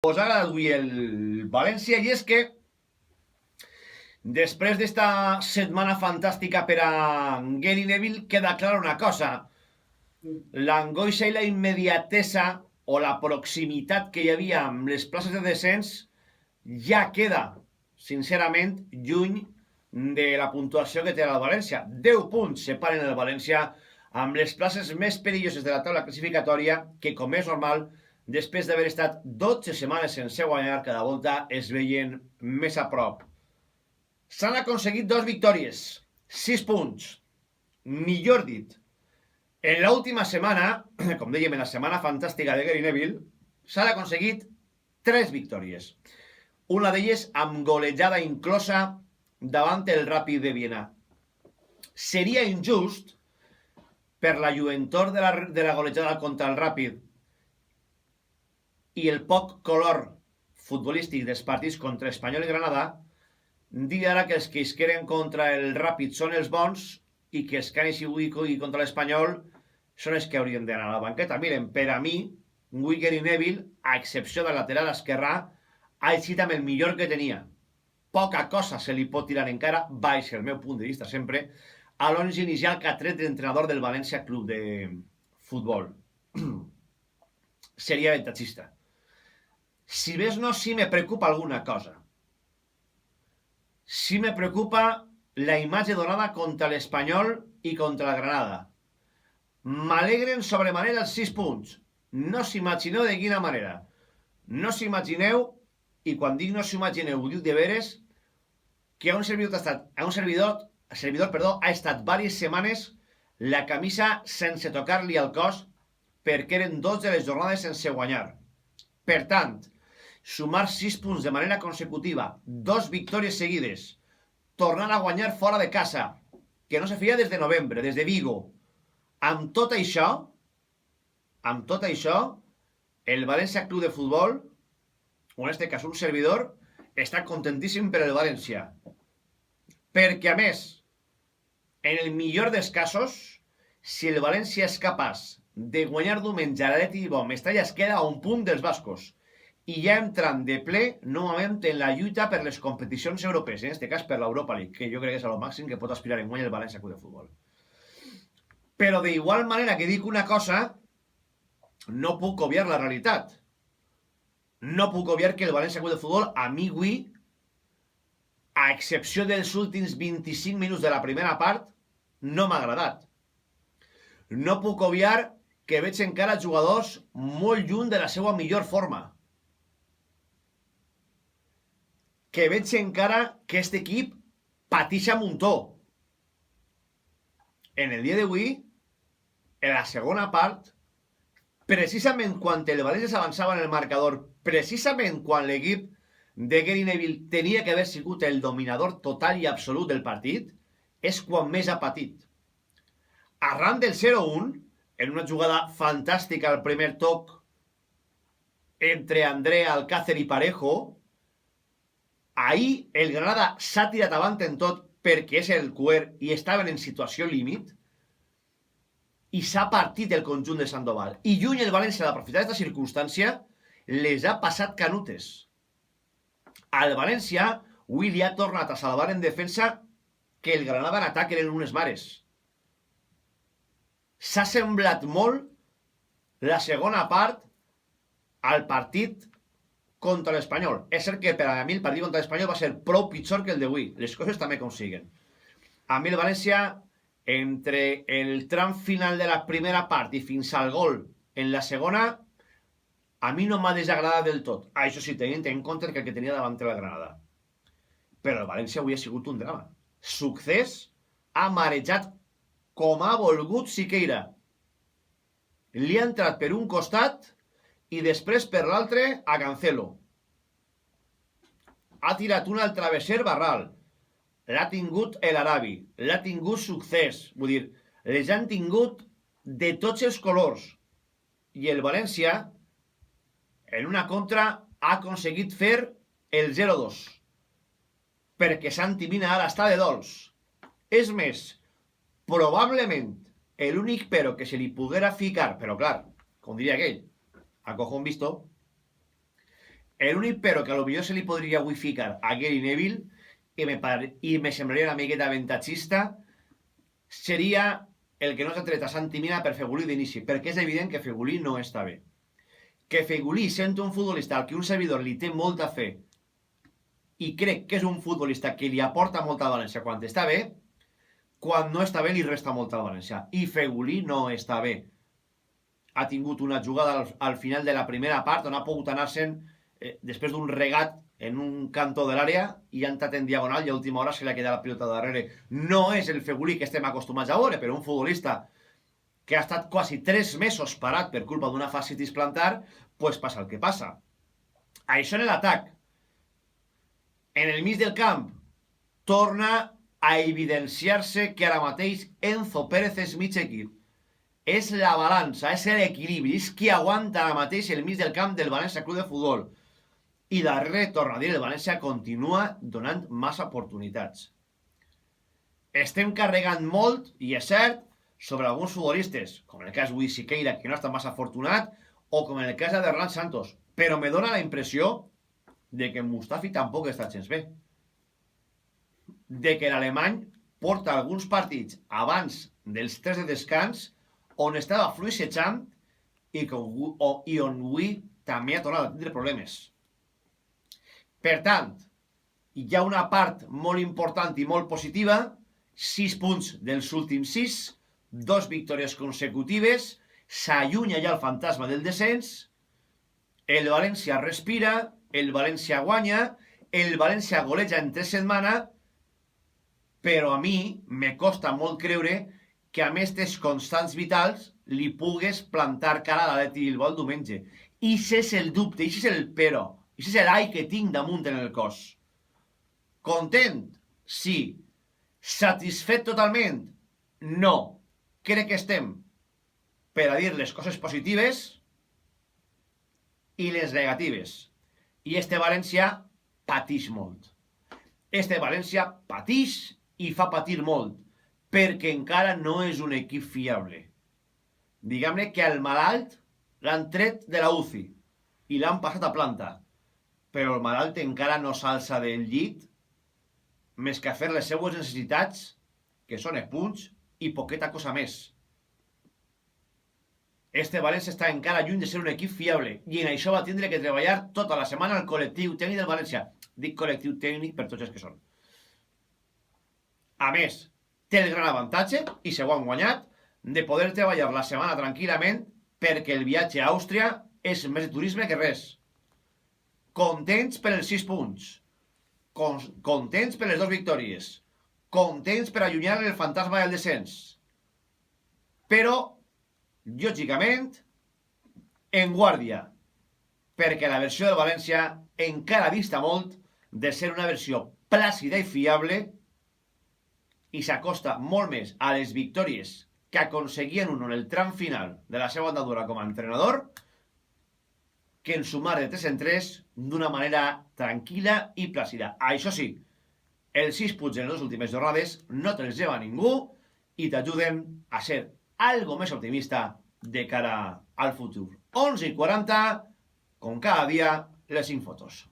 Us ha agradat avui el València i és que després d'esta setmana fantàstica per a Gary Neville queda clara una cosa: l'angoixa i la immediatesa o la proximitat que hi havia amb les places de descens ja queda, sincerament, lluny de la puntuació que té el València. 10 punts separen el València amb les places més perilloses de la taula classificatòria, que, com és normal, després d'haver estat 12 setmanes sense guanyar, cada volta es veien més a prop. S'han aconseguit 2 victòries, 6 punts. Millor dit, en l'última setmana, com dèiem, en la setmana fantàstica de Gary Neville, s'han aconseguit 3 victòries. Una d'elles amb golejada inclosa davant el Ràpid de Viena. Seria injust, per la lluentor de la golejada contra el Ràpid i el poc color futbolístic dels partits contra Espanyol i Granada, dir ara que els que isqueren contra el Ràpid són els bons i que els que han eixit contra l'Espanyol són els que haurien d'anar a la banqueta. Miren, per a mi, Gary Neville, a excepció del lateral esquerrà, ha eixit amb el millor que tenia. Poca cosa se li pot tirar encara, baix el meu punt de vista sempre, a l'11 inicial que ha tret l'entrenador del València Club de Futbol. Seria avantatgista. Si ves no, sí me preocupa alguna cosa. Sí me preocupa la imatge donada contra l'Espanyol i contra la Granada. M'alegren sobremanera els 6 punts. No s'imagineu de quina manera. No s'imagineu, i quan dic no s'imagineu, ho dic de veres, que un servidor ha estat diverses setmanes la camisa sense tocar-li al cos perquè eren 2 de les jornades sense guanyar. Per tant, sumar 6 punts de manera consecutiva, 2 victòries seguides, tornar a guanyar fora de casa, que no se feia des de novembre, des de Vigo. Amb tot això, el València Club de Futbol, o en este cas un servidor, està contentíssim per el València. Perquè, a més, en el millor dels casos, si el València és capaç de guanyar diumenge a l'Atlètic Bilbao, Mestalla es queda a un punt dels bascos i ja entrant de ple novament en la lluita per les competicions europees, en aquest cas per l'Europa League, que jo crec que és el màxim que pot aspirar en guany el València Club de Futbol. Però d'igual manera que dic una cosa, no puc obviar la realitat. No puc obviar que el València Club de Futbol, a mi avui, a excepció dels últims 25 minuts de la primera part, no m'ha agradat. No puc obviar que veig encara jugadors molt lluny de la seva millor forma. Que veig encara que aquest equip patixa un muntó. En el dia d'avui, en la segona part, precisament quan el València s'avançava en el marcador, precisament quan l'equip de Gary Neville tenia que haver sigut el dominador total i absolut del partit, és quan més ha patit. Arran del 0-1, en una jugada fantàstica al primer toc entre Andrea, Alcácer i Parejo, ahir el Granada s'ha tirat avant en tot perquè és el cuer i estaven en situació límit i s'ha partit el conjunt de Sandoval. I lluny el València d'aprofitar aquesta circumstància les ha passat canutes. Al València avui li ha tornat a salvar en defensa que el Granada en atac eren unes mares. S'ha semblat molt la segona part al partit contra l'Espanyol. És cert que per a mi el partit contra l'Espanyol va ser prou pitjor que el d'avui. Les coses també com siguen. A mi el València, entre el tram final de la primera part i fins al gol en la segona, a mi no m'ha desagradat del tot. Això sí, tenint en compte el que tenia davant de la Granada. Però el València avui ha sigut un drama. Succés ha marejat com ha volgut Siqueira. Li ha entrat per un costat i després per l'altre a Cancelo. Ha tirat un al travesser Barral. L'ha tingut el Arabi. L'ha tingut Succés. Vull dir, les han tingut de tots els colors. I el València, en una contra, ha aconseguit fer el 0-2. Perquè Santi Mina ara està de dols. És més, probablement l'únic però que se li poguera ficar, però clar, com diria aquell, a cojón visto, L'únic però que potser se li podria ficar a Gary Neville i me semblaria una miqueta avantatgista seria el que no s'ha tret a Santi Mina per Fegulí d'inici, perquè és evident que Fegulí no està bé. Que Fegulí sent un futbolista al que un servidor li té molta fe i crec que és un futbolista que li aporta molta al València quan està bé, quan no està bé li resta molta al València. I Fegulí no està bé. Ha tingut una jugada al final de la primera part on ha pogut anar-se'n després d'un regat en un cantó de l'àrea i ha entrat en diagonal i a última hora se li ha quedat la pilota darrere. No és el Fegulí que estem acostumats a veure, però un futbolista que ha estat quasi 3 mesos parat per culpa d'una fascitis plantar, pues passa el que passa. Això en l'atac. En el mig del camp torna a evidenciar-se que ara mateix Enzo Pérez és mig equip. És la balança, és l'equilibri, és qui aguanta ara mateix el mig del camp del València Club de Futbol. I darrere, torna a dir, el València continua donant massa oportunitats. Estem carregant molt, i és cert, sobre alguns futbolistes, com en el cas Luis Siqueira, que no està massa afortunat, o com en el cas d'Aderlan Santos, però me dóna la impressió de que Mustafi tampoc està gens bé. De que l'alemany porta alguns partits abans dels 3 de descans on estava fluixejant i on avui també ha tornat a tindre problemes. Per tant, hi ha una part molt important i molt positiva, 6 punts dels últims 6, 2 victòries consecutives, s'allunya ja el fantasma del descens, el València respira, el València guanya, el València goleja en 3 setmanes, però a mi me costa molt creure que amb aquestes constants vitals li pugues plantar cara a l'Atleti Bilbao el diumenge. I això és el dubte, i això és el però, i això és l'ai que tinc damunt en el cos. Content? Sí. Satisfet totalment? No. Crec que estem per a dir les coses positives i les negatives. I este València patix molt. Este València patix i fa patir molt, perquè encara no és un equip fiable. Diguem-ne que al malalt l'han tret de la UCI i l'han passat a planta, però el malalt encara no s'alça del llit més que a fer les seues necessitats, que són els punts, i poqueta cosa més. Este València està encara lluny de ser un equip fiable, i en això va tindre que treballar tota la setmana el col·lectiu tècnic del València. Dic col·lectiu tècnic per tots els que són. A més, té el gran avantatge, i se ho han guanyat, de poder treballar la setmana tranquil·lament perquè el viatge a Àustria és més de turisme que res. Contents per els 6 punts, contents per les 2 victòries, contents per allunyar el fantasma del descens. Però, lògicament, en guàrdia, perquè la versió del València encara dista molt de ser una versió plàcida i fiable i s'acosta molt més a les victòries que aconseguien en el tram final de la seva andadura com a entrenador que en sumar de 3 en 3 d'una manera tranquil·la i plàcida. Això sí, els 6 punts en les 2 últimes jornades no te'ls lleva ningú i t'ajuden a ser algo més optimista de cara al futur. 11:40, com cada dia, les 5 fotos.